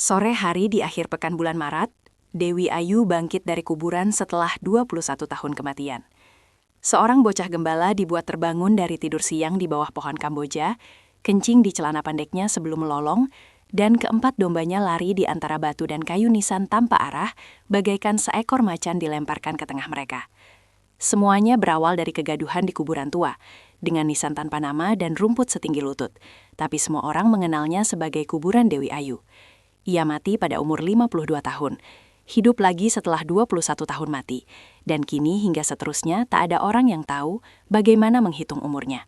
Sore hari di akhir pekan bulan Maret, Dewi Ayu bangkit dari kuburan setelah 21 tahun kematian. Seorang bocah gembala dibuat terbangun dari tidur siang di bawah pohon Kamboja, kencing di celana pendeknya sebelum melolong, dan keempat dombanya lari di antara batu dan kayu nisan tanpa arah, bagaikan seekor macan dilemparkan ke tengah mereka. Semuanya berawal dari kegaduhan di kuburan tua, dengan nisan tanpa nama dan rumput setinggi lutut, tapi semua orang mengenalnya sebagai kuburan Dewi Ayu. Ia mati pada umur 52 tahun, hidup lagi setelah 21 tahun mati, dan kini hingga seterusnya tak ada orang yang tahu bagaimana menghitung umurnya.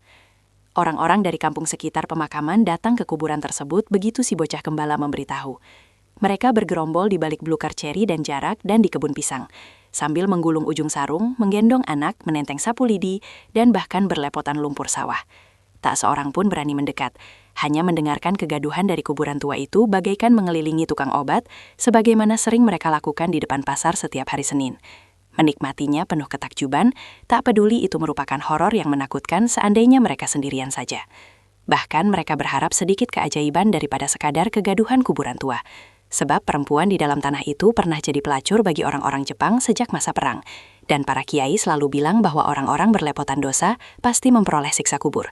Orang-orang dari kampung sekitar pemakaman datang ke kuburan tersebut begitu si bocah gembala memberitahu. Mereka bergerombol di balik belukar ceri dan jarak dan di kebun pisang, sambil menggulung ujung sarung, menggendong anak, menenteng sapu lidi, dan bahkan berlepotan lumpur sawah. Tak seorang pun berani mendekat, hanya mendengarkan kegaduhan dari kuburan tua itu bagaikan mengelilingi tukang obat, sebagaimana sering mereka lakukan di depan pasar setiap hari Senin. Menikmatinya penuh ketakjuban, tak peduli itu merupakan horor yang menakutkan seandainya mereka sendirian saja. Bahkan mereka berharap sedikit keajaiban daripada sekadar kegaduhan kuburan tua. Sebab perempuan di dalam tanah itu pernah jadi pelacur bagi orang-orang Jepang sejak masa perang. Dan para kiai selalu bilang bahwa orang-orang berlepotan dosa pasti memperoleh siksa kubur.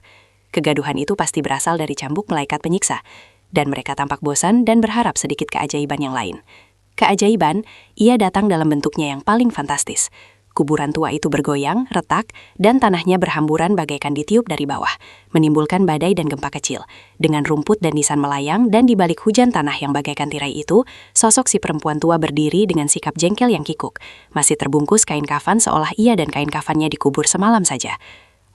Kegaduhan itu pasti berasal dari cambuk malaikat penyiksa. Dan mereka tampak bosan dan berharap sedikit keajaiban yang lain. Keajaiban, ia datang dalam bentuknya yang paling fantastis. Kuburan tua itu bergoyang, retak, dan tanahnya berhamburan bagaikan ditiup dari bawah, menimbulkan badai dan gempa kecil. Dengan rumput dan nisan melayang dan di balik hujan tanah yang bagaikan tirai itu, sosok si perempuan tua berdiri dengan sikap jengkel yang kikuk, masih terbungkus kain kafan seolah ia dan kain kafannya dikubur semalam saja.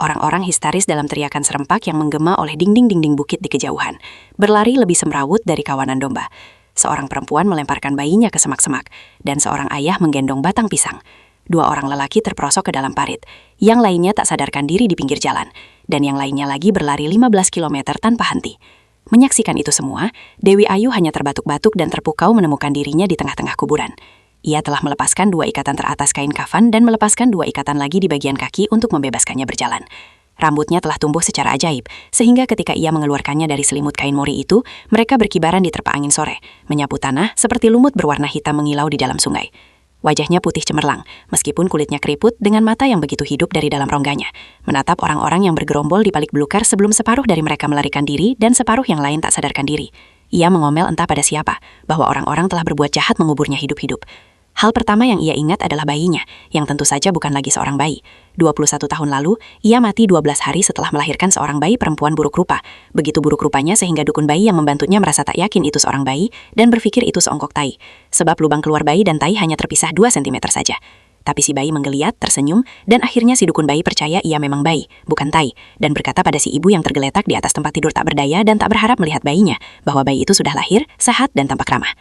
Orang-orang histeris dalam teriakan serempak yang menggema oleh dinding-dinding bukit di kejauhan, berlari lebih semrawut dari kawanan domba. Seorang perempuan melemparkan bayinya ke semak-semak, dan seorang ayah menggendong batang pisang. Dua orang lelaki terperosok ke dalam parit, yang lainnya tak sadarkan diri di pinggir jalan, dan yang lainnya lagi berlari 15 km tanpa henti. Menyaksikan itu semua, Dewi Ayu hanya terbatuk-batuk dan terpukau menemukan dirinya di tengah-tengah kuburan. Ia telah melepaskan 2 ikatan teratas kain kafan dan melepaskan 2 ikatan lagi di bagian kaki untuk membebaskannya berjalan. Rambutnya telah tumbuh secara ajaib, sehingga ketika ia mengeluarkannya dari selimut kain mori itu, mereka berkibaran di terpa angin sore, menyapu tanah seperti lumut berwarna hitam mengilau di dalam sungai. Wajahnya putih cemerlang, meskipun kulitnya keriput dengan mata yang begitu hidup dari dalam rongganya, menatap orang-orang yang bergerombol di balik belukar sebelum separuh dari mereka melarikan diri dan separuh yang lain tak sadarkan diri. Ia mengomel entah pada siapa, bahwa orang-orang telah berbuat jahat menguburnya hidup-hidup. Hal pertama yang ia ingat adalah bayinya, yang tentu saja bukan lagi seorang bayi. 21 tahun lalu, ia mati 12 hari setelah melahirkan seorang bayi perempuan buruk rupa. Begitu buruk rupanya sehingga dukun bayi yang membantunya merasa tak yakin itu seorang bayi dan berpikir itu seongkok tai. Sebab lubang keluar bayi dan tai hanya terpisah 2 cm saja. Tapi si bayi menggeliat, tersenyum, dan akhirnya si dukun bayi percaya ia memang bayi, bukan tai, dan berkata pada si ibu yang tergeletak di atas tempat tidur tak berdaya dan tak berharap melihat bayinya, bahwa bayi itu sudah lahir, sehat, dan tampak ramah.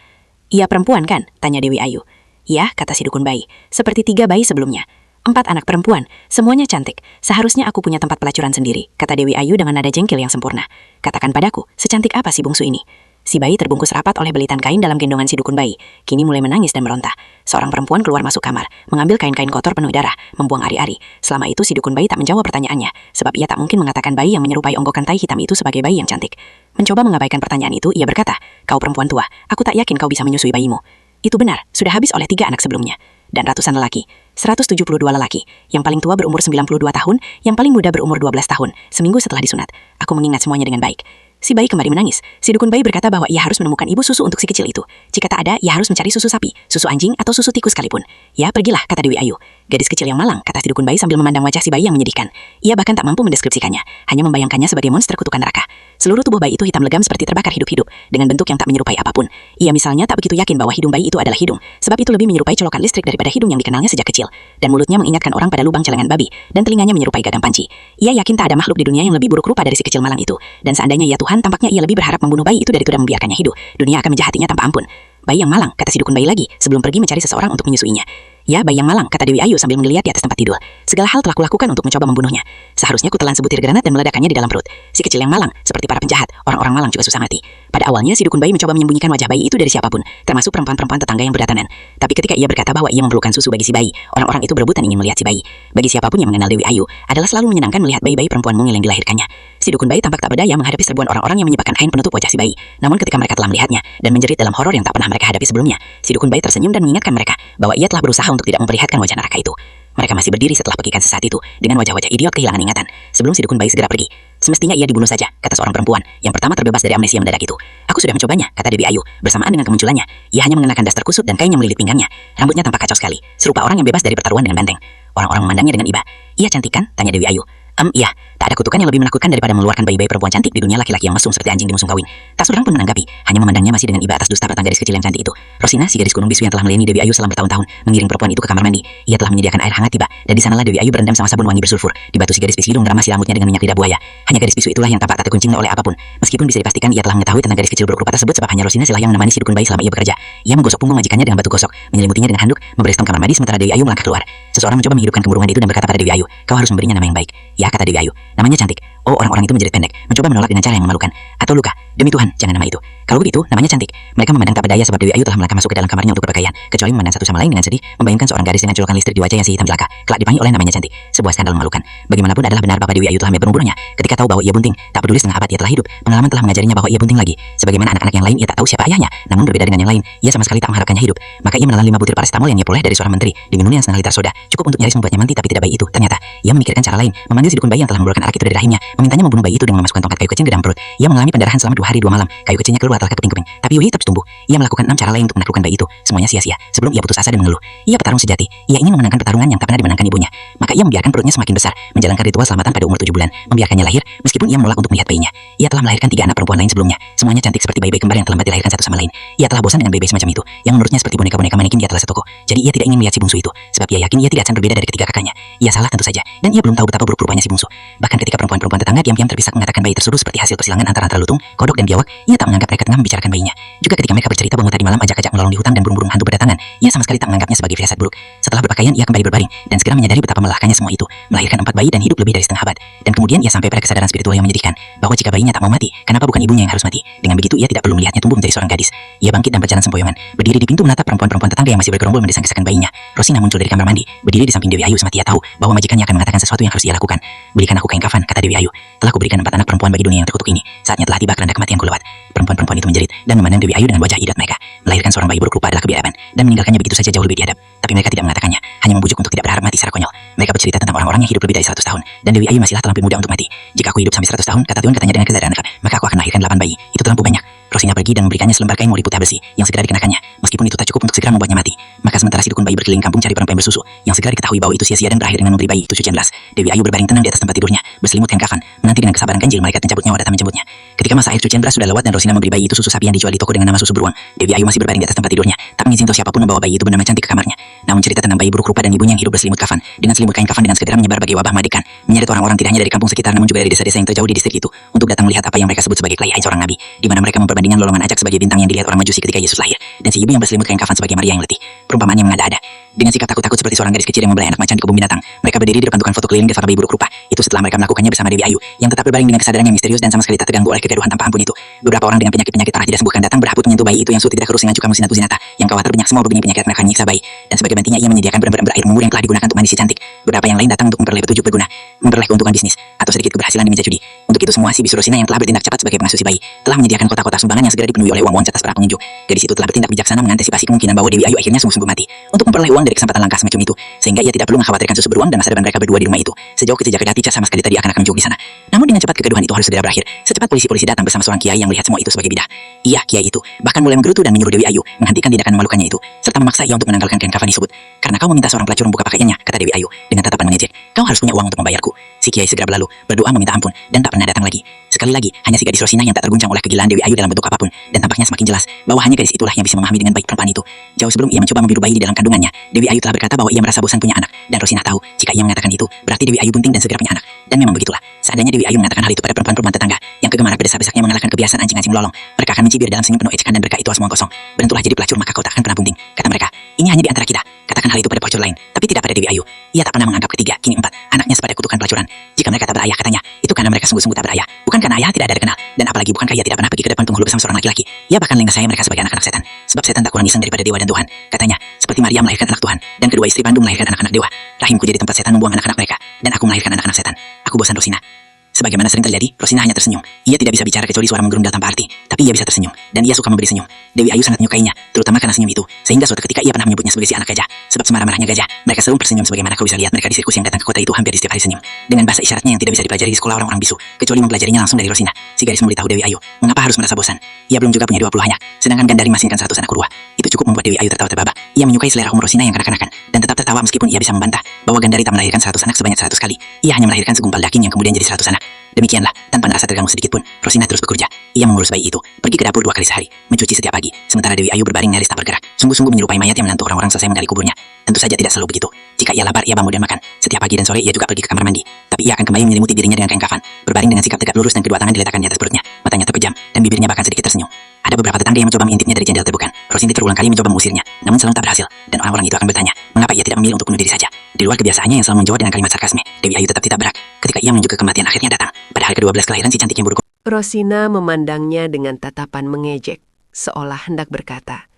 "Ia perempuan kan?" tanya Dewi Ayu. "Ya," kata si dukun bayi, "seperti 3 bayi sebelumnya. 4 anak perempuan, semuanya cantik. Seharusnya aku punya tempat pelacuran sendiri," kata Dewi Ayu dengan nada jengkel yang sempurna. "Katakan padaku, secantik apa si bungsu ini?" Si bayi terbungkus rapat oleh belitan kain dalam gendongan si dukun bayi. Kini mulai menangis dan meronta. Seorang perempuan keluar masuk kamar, mengambil kain-kain kotor penuh darah, membuang ari-ari. Selama itu si dukun bayi tak menjawab pertanyaannya, sebab ia tak mungkin mengatakan bayi yang menyerupai onggokan tai hitam itu sebagai bayi yang cantik. Mencoba mengabaikan pertanyaan itu, ia berkata, "Kau perempuan tua, aku tak yakin kau bisa menyusui bayimu." Itu benar, sudah habis oleh 3 anak sebelumnya. Dan ratusan lelaki, 172 lelaki, yang paling tua berumur 92 tahun, yang paling muda berumur 12 tahun, seminggu setelah disunat. Aku mengingat semuanya dengan baik. Si bayi kembali menangis. Si dukun bayi berkata bahwa ia harus menemukan ibu susu untuk si kecil itu. Jika tak ada, ia harus mencari susu sapi, susu anjing, atau susu tikus sekalipun. "Ya, pergilah," kata Dewi Ayu. "Gadis kecil yang malang," kata si dukun bayi sambil memandang wajah si bayi yang menyedihkan. Ia bahkan tak mampu mendeskripsikannya, hanya membayangkannya sebagai monster kutukan neraka. Seluruh tubuh bayi itu hitam legam seperti terbakar hidup-hidup, dengan bentuk yang tak menyerupai apapun. Ia misalnya tak begitu yakin bahwa hidung bayi itu adalah hidung, sebab itu lebih menyerupai colokan listrik daripada hidung yang dikenalnya sejak kecil. Dan mulutnya mengingatkan orang pada lubang celengan babi, dan telinganya menyerupai gagang panci. Ia yakin tak ada makhluk di dunia yang lebih buruk rupa dari si kecil malang itu. Dan seandainya ia Tuhan, tampaknya ia lebih berharap membunuh bayi itu daripada membiarkannya hidup. Dunia akan menjahatinya tanpa ampun. "Bayi yang malang," kata si dukun bayi lagi, sebelum pergi mencari seseorang untuk menyusuinya. "Ya, bayi yang malang," kata Dewi Ayu sambil menggeliat di atas tempat tidur. "Segala hal telah kulakukan untuk mencoba membunuhnya. Seharusnya kutelan sebutir granat dan meledakkannya di dalam perut. Si kecil yang malang, seperti para penjahat, orang-orang malang juga susah mati. Pada Pada awalnya si dukun bayi mencoba menyembunyikan wajah bayi itu dari siapapun, termasuk perempuan-perempuan tetangga yang berdatangan. Tapi ketika ia berkata bahwa ia memerlukan susu bagi si bayi, orang-orang itu berebutan ingin melihat si bayi. Bagi siapapun yang mengenal Dewi Ayu, adalah selalu menyenangkan melihat bayi-bayi perempuan mungil yang dilahirkannya. Si dukun bayi tampak tak berdaya menghadapi serbuan orang-orang yang menyibakkan kain penutup wajah si bayi. Namun ketika mereka telah melihatnya dan menjerit dalam horor yang tak pernah mereka hadapi sebelumnya, si dukun bayi tersenyum dan mengingatkan mereka bahwa ia telah berusaha untuk tidak memperlihatkan wajah neraka itu. Mereka masih berdiri setelah pekikan sesaat itu dengan wajah-wajah idiot kehilangan ingatan sebelum si dukun bayi segera pergi. Semestinya ia dibunuh saja, kata seorang perempuan yang pertama terbebas dari amnesia mendadak itu. Aku sudah mencobanya, kata Dewi Ayu. Bersamaan dengan kemunculannya, ia hanya mengenakan daster kusut dan kain yang melilit pinggangnya. Rambutnya tampak kacau sekali, serupa orang yang bebas dari pertaruhan dengan banteng. Orang-orang memandangnya dengan iba. Ia cantik kan? Tanya Dewi Ayu. Iya, tak ada kutukan yang lebih menakutkan daripada mengeluarkan bayi-bayi perempuan cantik di dunia laki-laki yang mesum seperti anjing di musim kawin. Tak seorang pun menanggapi, hanya memandangnya masih dengan iba atas dusta tentang gadis kecil yang cantik itu. Rosina, si gadis gunung bisu yang telah melayani Dewi Ayu selama bertahun-tahun, mengiring perempuan itu ke kamar mandi. Ia telah menyediakan air hangat tiba, dan di sanalah Dewi Ayu berendam sama sabun wangi bersulfur. Di batu si gadis bisu hidung meramasi rambutnya dengan minyak lidah buaya. Hanya gadis bisu itulah yang tampak tak terkuncing oleh apapun. Meskipun bisa dipastikan ia telah mengetahui tentang gadis kecil buruk rupa tersebut sebab hanya Rosina silah yang menemani si dukun bayi selama ia bekerja. Ia menggosok punggung majikannya dengan batu gosok, menyelimutinya dengan handuk, membereskan kamar mandi sementara Dewi Ayu melangkah keluar. Seseorang mencoba menghidupkan kemurungan itu dan berkata pada Dewi Ayu, "Kau harus memberinya nama yang baik." "Ya," kata Dewi Ayu. "Namanya cantik." Oh, orang-orang itu menjerit pendek, mencoba menolak dengan cara yang memalukan. "Atau luka, demi Tuhan, jangan nama itu." Kalau begitu, namanya cantik. Mereka memandang tak berdaya sebab Dewi Ayu telah melangkah masuk ke dalam kamarnya untuk berpakaian, kecuali memandang satu sama lain dengan sedih, membayangkan seorang gadis dengan colokan listrik di wajah yang si hitam belaka, kelak dipanggil oleh namanya cantik. Sebuah skandal memalukan. Bagaimanapun adalah benar Bapak Dewi Ayu telah berumur-umurnya. Ketika tahu bahwa ia bunting, tak peduli setengah abad ia telah hidup, pengalaman telah mengajarinya bahwa ia bunting lagi. Sebagaimana anak-anak yang lain, ia tak tahu siapa ayahnya, namun berbeda dengan yang lain, ia sama sekali tak mengharapkannya hidup. Maka ia menelan 5 butir paracetamol yang ia peroleh dari seorang menteri, diminumnya setengah liter soda, cukup untuk nyaris membuatnya mati. Tapi tidak bayi itu. Ternyata ia memikirkan cara lain, memanggil si dukun bayi yang telah mengeluarkan arak itu dari rahimnya, memintanya membunuh bayi itu dengan memasukkan tongkat kayu kecil ke dalam perut. Ia mengalami pendarahan selama 2 hari 2 malam. Kayu kecilnya keluar telah keping-keping, tapi Yui tetap tumbuh. Ia melakukan 6 cara lain untuk menaklukkan bayi itu. Semuanya sia-sia. Sebelum ia putus asa dan mengeluh, ia petarung sejati. Ia ingin memenangkan pertarungan yang tak pernah dimenangkan ibunya. Maka ia membiarkan perutnya semakin besar, menjalankan ritual selamatan pada umur 7 bulan, membiarkannya lahir meskipun ia menolak untuk melihat bayinya. Ia telah melahirkan 3 anak perempuan lain sebelumnya. Semuanya cantik seperti bayi-bayi kembar yang terlambat dilahirkan satu sama lain. Ia telah bosan dengan bayi-bayi semacam itu, yang menurutnya seperti boneka-boneka manekin di atas toko. Jadi ia tidak ingin melihat si bungsu itu, sebab ia yakin ia tidak akan berbeda dari ketiga kakaknya. Ia salah tentu saja, dan ia belum tahu betapa buruk rupanya si bungsu. Bahkan ketika perempuan-perempuan tetangga diam-diam terpisak mengatakan bayi tersebut seperti hasil persilangan antara lutung, kodok dan biawak, ia tak menganggap mereka tengah membicarakan bayinya. Juga ketika mereka bercerita bahwa tadi malam ajak-ajak menolong di hutan dan burung-burung hantu berdatangan, ia sama sekali tak menganggapnya sebagai firasat buruk. Setelah berpakaian, ia kembali berbaring dan segera menyadari betapa melelahkannya semua itu, melahirkan 4 bayi dan hidup lebih dari setengah abad. Dan kemudian ia sampai pada kesadaran spiritual yang menyedihkan, bahwa jika bayinya tak mau mati, kenapa bukan ibunya yang harus mati? Dengan begitu ia tidak perlu melihatnya tumbuh menjadi seorang gadis. Ia bangkit dan berjalan sempoyongan, berdiri di pintu menatap perempuan-perempuan tetangga yang masih bergerombol mendesak-desakan bayinya. Rosina muncul dari kamar mandi, berdiri di samping Dewi Ayu semati ia tahu bahwa majikannya akan mengatakan sesuatu yang harus ia lakukan. "Berikan aku kain kafan," kata Dewi Ayu. "Telah kuberikan 4 anak perempuan bagi dunia yang terkutuk ini. Saatnya telah tiba keranda kematianku lewat." Perempuan-perempuan itu menjerit dan memandang Dewi Ayu dengan wajah idiot mereka. Melahirkan seorang bayi buruk rupa adalah kebiadaban, dan meninggalkannya begitu saja jauh lebih biadab. Tapi mereka tidak mengatakannya, hanya membujuk untuk tidak berharap mati secara konyol. Mereka bercerita tentang orang-orang yang hidup lebih dari 100 tahun, dan Dewi Ayu masihlah terlampau muda untuk mati. "Jika aku hidup sampai 100 tahun," kata Tuan katanya dengan kesadaran akan, "maka aku akan melahirkan 8 bayi. Itu terlampau banyak." Rosina pergi dan memberikannya selembar kain mori putih besi yang segera dikenakannya, meskipun itu tak cukup untuk segera membuatnya mati. Maka sementara si dukun bayi berkeliling kampung cari perempuan bersusu, yang segera diketahui bahwa itu sia-sia dan berakhir dengan memberi bayi itu cucian belas. Dewi Ayu berbaring tenang di atas tempat tidurnya, berselimut kain kafan, menanti dengan kesabaran ganjil malaikat pencabut nyawa datang menjemputnya. Ketika masa air cucian beras sudah lewat dan Rosina memberi bayi itu susu sapi yang dijual di toko dengan nama susu beruang, Dewi Ayu masih berbaring di atas tempat tidurnya, tak mengizinkan siapapun membawa bayi itu bernama cantik ke kamarnya. Namun cerita tentang bayi buruk rupa dan ibunya yang hidup berselimut kafan dengan selimut kain kafan dengan segera menyebar bagi wabah mengerikan, menyeret orang-orang tidak hanya dari kampung sekitar namun juga dari desa-desa yang terjauh di distrik itu untuk datang melihat apa yang mereka sebut sebagai kelahiran seorang nabi, di mana mereka memperbandingkan lolongan ajak sebagai bintang yang dilihat orang Majusi ketika Yesus lahir, dan si ibu yang berselimut kain kafan sebagai Maria yang letih. Perumpamaan yang mengada-ada. Dengan sikap takut-takut seperti seorang gadis kecil yang membelai anak macan di kebun binatang, mereka berdiri di depan tukang foto keliling Deva bayi buruk rupa. Itu setelah mereka melakukannya bersama Dewi Ayu, yang tetap berbaring dengan kesadaran yang misterius dan sama sekali tak terganggu oleh kegaduhan tanpa ampun itu. Beberapa orang dengan penyakit-penyakit parah tidak sembuhkan datang berhabut menyentuh bayi itu yang sulit tidak kerusingan cuka musinatu zinata, yang khawatir banyak semua berbunyi penyakit mereka menyiksa bayi. Dan sebagai gantinya ia menyediakan berember-ember air mengurang yang telah digunakan untuk mandi si cantik. Beberapa yang lain datang untuk memperoleh petunjuk berguna, memperoleh keuntungan bisnis, atau sedikit keberhasilan di meja judi. Untuk itu semua si bisu Rosina yang telah bertindak cepat sebagai pengasuh si bayi, telah menyediakan kotak-kotak sumbangan yang segera dipenuhi oleh uang-uang cetas para pengunjung. Gadis itu telah bertindak bijaksana mengantisipasi kemungkinan bahwa Dewi Ayu akhirnya sungguh-sungguh mati untuk memperoleh uang dari kesempatan langka semacam itu, sehingga ia tidak perlu mengkhawatirkan susu beruang dan masa depan mereka berdua di rumah itu. Sejauh ketiga kedati sama sekali tadi akan menjauh di sana. Namun dengan cepat kegaduhan itu harus segera berakhir. Secepat polisi-polisi datang bersama seorang kiai yang melihat semua itu sebagai bidah. Iya, kiai itu bahkan mulai menggerutu dan menyuruh Dewi Ayu menghentikan tindakan memalukannya itu, serta memaksa ia untuk menanggalkan kain kafan tersebut. "Karena kau meminta seorang pelacur membuka pakaiannya," kata Dewi Ayu dengan tatapan mengejek, "kau harus punya uang untuk membayarku." Si kiai segera berlalu, berdoa meminta ampun dan tak pernah datang lagi. Sekali lagi, hanya si gadis Rosina yang tak terguncang oleh kegilaan Dewi Ayu dalam bentuk apapun, dan tampaknya semakin jelas bahwa hanya gadis itulah yang bisa memahami dengan baik perempuan itu. Jauh sebelum ia mencoba membiru bayi di dalam kandungannya, Dewi Ayu telah berkata bahwa ia merasa bosan punya anak, dan Rosina tahu jika ia mengatakan itu, berarti Dewi Ayu bunting dan segera punya anak. Dan memang begitulah. Seandainya Dewi Ayu mengatakan hal itu pada perempuan-perempuan tetangga yang kegemaran berdesak-desaknya mengalahkan kebiasaan anjing-anjing melolong, mereka akan mencibir dalam senyum penuh ejekan dan berkata, "Itu semua kosong. Beruntulah jadi pelacur maka kau tak akan pernah bunting," kata mereka. "Ini hanya di antara kita," kata katakan hal itu pada pelacur lain, tapi tidak pada Dewi Ayu. Ia tak pernah menganggap ketiga, kini 4, anaknya sepada kutukan pelacuran. Jika mereka tak berayah, katanya, itu karena mereka sungguh-sungguh tak berayah. Bukan karena ayah tidak ada dikenal, dan apalagi bukankah ia tidak pernah pergi ke depan penghulu bersama seorang laki-laki. Ia bahkan lengah saya mereka sebagai anak-anak setan. Sebab setan tak kurang iseng daripada dewa dan Tuhan. Katanya, seperti Maria melahirkan anak Tuhan, dan kedua istri Bandung melahirkan anak-anak dewa. Rahimku jadi tempat setan membuang anak-anak mereka, dan aku melahirkan anak-anak setan. Aku bosan, Rosina. Sebagaimana sering terjadi, Rosina hanya tersenyum. Ia tidak bisa bicara kecuali suara menggerundal tanpa arti, tapi ia bisa tersenyum, dan ia suka memberi senyum. Dewi Ayu sangat menyukainya, terutama karena senyum itu, sehingga suatu ketika ia pernah menyebutnya sebagai si anak gajah. Sebab semarah-marahnya gajah, mereka selalu tersenyum sebagaimana kau bisa lihat mereka di sirkus yang datang ke kota itu hampir di setiap hari senyum. Dengan bahasa isyaratnya yang tidak bisa dipelajari di sekolah orang-orang bisu, kecuali mempelajarinya langsung dari Rosina. Si gadis memberitahu Dewi Ayu, mengapa harus merasa bosan. Ia belum juga punya 20 anak, sedangkan Gandari masih kan 100 anak kurua. Itu cukup membuat Dewi Ayu tertawa terbahak. Ia menyukai selera humor Rosina yang kanak-kanakan, dan tetap tertawa meskipun ia bisa membantah bahwa Gandari tak melahirkan 100 anak sebanyak 100 kali. Ia hanya melahirkan segumpal daging yang kemudian jadi 100 anak. Demikianlah, tanpa merasa terganggu sedikit pun, Rosina terus bekerja. Ia mengurus bayi itu, pergi ke dapur 2 kali sehari, mencuci setiap pagi, sementara Dewi Ayu berbaring nyaris tak bergerak, sungguh-sungguh menyerupai mayat yang menantu orang-orang selesai menggali kuburnya. Tentu saja tidak selalu begitu. Jika ia lapar, ia bangun dan makan. Setiap pagi dan sore ia juga pergi ke kamar mandi. Tapi ia akan kembali menyelimuti dirinya dengan kain kafan, berbaring dengan sikap tegak lurus dan kedua tangan diletakkan di atas perutnya. Matanya terpejam, dan bibirnya bahkan sedikit tersenyum. Ada beberapa tetangga yang mencoba mengintipnya dari jendela terbuka. Rosina berulang kali mencoba mengusirnya, namun selalu tak berhasil, dan orang-orang itu akan bertanya, mengapa ia tidak memilih untuk bunuh diri saja. Di luar kebiasaannya yang selalu menjawab dengan kalimat sarkasme, Dewi Ayu tetap tidak berak. Ketika ia menuju ke kematian akhirnya datang, pada hari ke-12 kelahiran si cantik yang buruk. Rosina memandangnya dengan tatapan mengejek, seolah hendak berkata,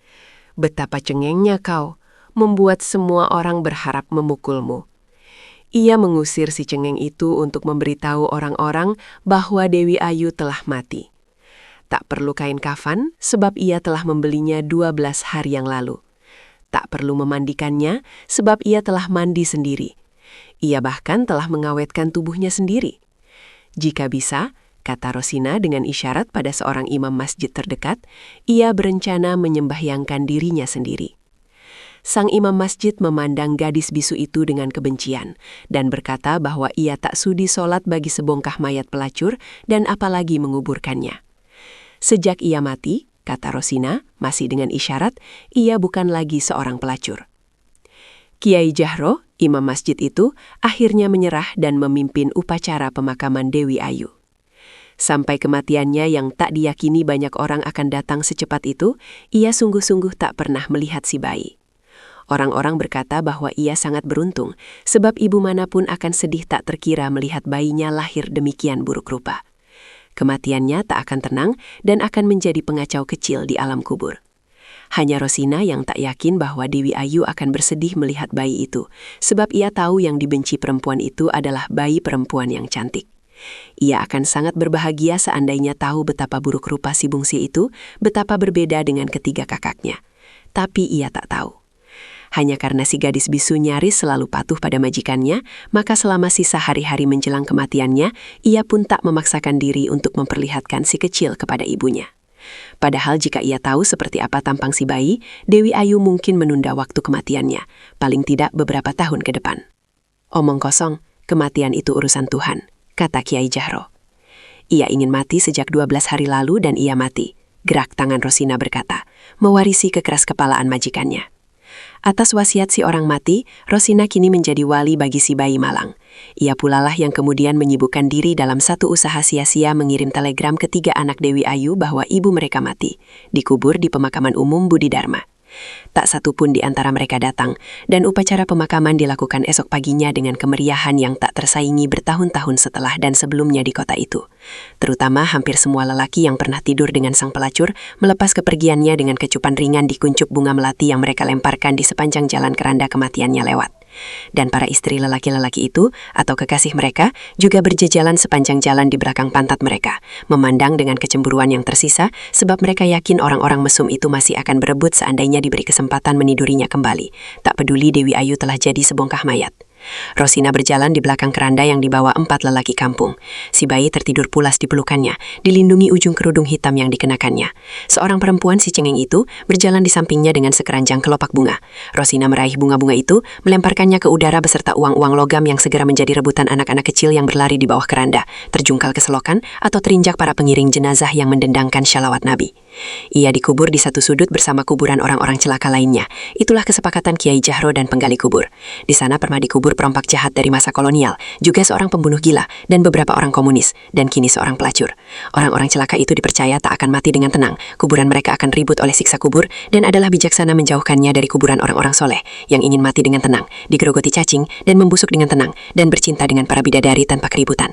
"Betapa cengengnya kau, membuat semua orang berharap memukulmu." Ia mengusir si cengeng itu untuk memberitahu orang-orang bahwa Dewi Ayu telah mati. Tak perlu kain kafan, sebab ia telah membelinya 12 hari yang lalu. Tak perlu memandikannya, sebab ia telah mandi sendiri. Ia bahkan telah mengawetkan tubuhnya sendiri. Jika bisa, kata Rosina dengan isyarat pada seorang imam masjid terdekat, ia berencana menyembahyangkan dirinya sendiri. Sang imam masjid memandang gadis bisu itu dengan kebencian dan berkata bahwa ia tak sudi sholat bagi sebongkah mayat pelacur dan apalagi menguburkannya. Sejak ia mati, kata Rosina, masih dengan isyarat, ia bukan lagi seorang pelacur. Kiai Jahro, imam masjid itu, akhirnya menyerah dan memimpin upacara pemakaman Dewi Ayu. Sampai kematiannya yang tak diyakini banyak orang akan datang secepat itu, ia sungguh-sungguh tak pernah melihat si bayi. Orang-orang berkata bahwa ia sangat beruntung, sebab ibu manapun akan sedih tak terkira melihat bayinya lahir demikian buruk rupa. Kematiannya tak akan tenang dan akan menjadi pengacau kecil di alam kubur. Hanya Rosina yang tak yakin bahwa Dewi Ayu akan bersedih melihat bayi itu, sebab ia tahu yang dibenci perempuan itu adalah bayi perempuan yang cantik. Ia akan sangat berbahagia seandainya tahu betapa buruk rupa si bungsi itu, betapa berbeda dengan ketiga kakaknya. Tapi ia tak tahu. Hanya karena si gadis bisu nyaris selalu patuh pada majikannya, maka selama sisa hari-hari menjelang kematiannya, ia pun tak memaksakan diri untuk memperlihatkan si kecil kepada ibunya. Padahal jika ia tahu seperti apa tampang si bayi, Dewi Ayu mungkin menunda waktu kematiannya, paling tidak beberapa tahun ke depan. Omong kosong, kematian itu urusan Tuhan, kata Kiai Jahro. Ia ingin mati sejak 12 hari lalu dan ia mati, gerak tangan Rosina berkata, mewarisi kekeras-kepalaan majikannya. Atas wasiat si orang mati, Rosina kini menjadi wali bagi si bayi malang. Ia pulalah yang kemudian menyibukkan diri dalam satu usaha sia-sia mengirim telegram ke 3 anak Dewi Ayu bahwa ibu mereka mati, dikubur di pemakaman umum Budi Dharma. Tak satu pun di antara mereka datang, dan upacara pemakaman dilakukan esok paginya dengan kemeriahan yang tak tersaingi bertahun-tahun setelah dan sebelumnya di kota itu. Terutama hampir semua lelaki yang pernah tidur dengan sang pelacur melepas kepergiannya dengan kecupan ringan di kuncup bunga melati yang mereka lemparkan di sepanjang jalan keranda kematiannya lewat. Dan para istri lelaki-lelaki itu, atau kekasih mereka, juga berjejalan sepanjang jalan di belakang pantat mereka, memandang dengan kecemburuan yang tersisa, sebab mereka yakin orang-orang mesum itu masih akan berebut seandainya diberi kesempatan menidurinya kembali. Tak peduli Dewi Ayu telah jadi sebongkah mayat. Rosina berjalan di belakang keranda yang dibawa 4 lelaki kampung. Si bayi tertidur pulas di pelukannya, dilindungi ujung kerudung hitam yang dikenakannya. Seorang perempuan si cengeng itu berjalan di sampingnya dengan sekeranjang kelopak bunga. Rosina meraih bunga-bunga itu, melemparkannya ke udara beserta uang-uang logam yang segera menjadi rebutan anak-anak kecil yang berlari di bawah keranda, terjungkal ke selokan, atau terinjak para pengiring jenazah yang mendendangkan syalawat Nabi. Ia dikubur di satu sudut bersama kuburan orang-orang celaka lainnya. Itulah kesepakatan Kiai Jahro dan penggali kubur. Di sana permadi kubur kubur perompak jahat dari masa kolonial, juga seorang pembunuh gila, dan beberapa orang komunis, dan kini seorang pelacur. Orang-orang celaka itu dipercaya tak akan mati dengan tenang, kuburan mereka akan ribut oleh siksa kubur, dan adalah bijaksana menjauhkannya dari kuburan orang-orang soleh, yang ingin mati dengan tenang, digerogoti cacing, dan membusuk dengan tenang, dan bercinta dengan para bidadari tanpa keributan.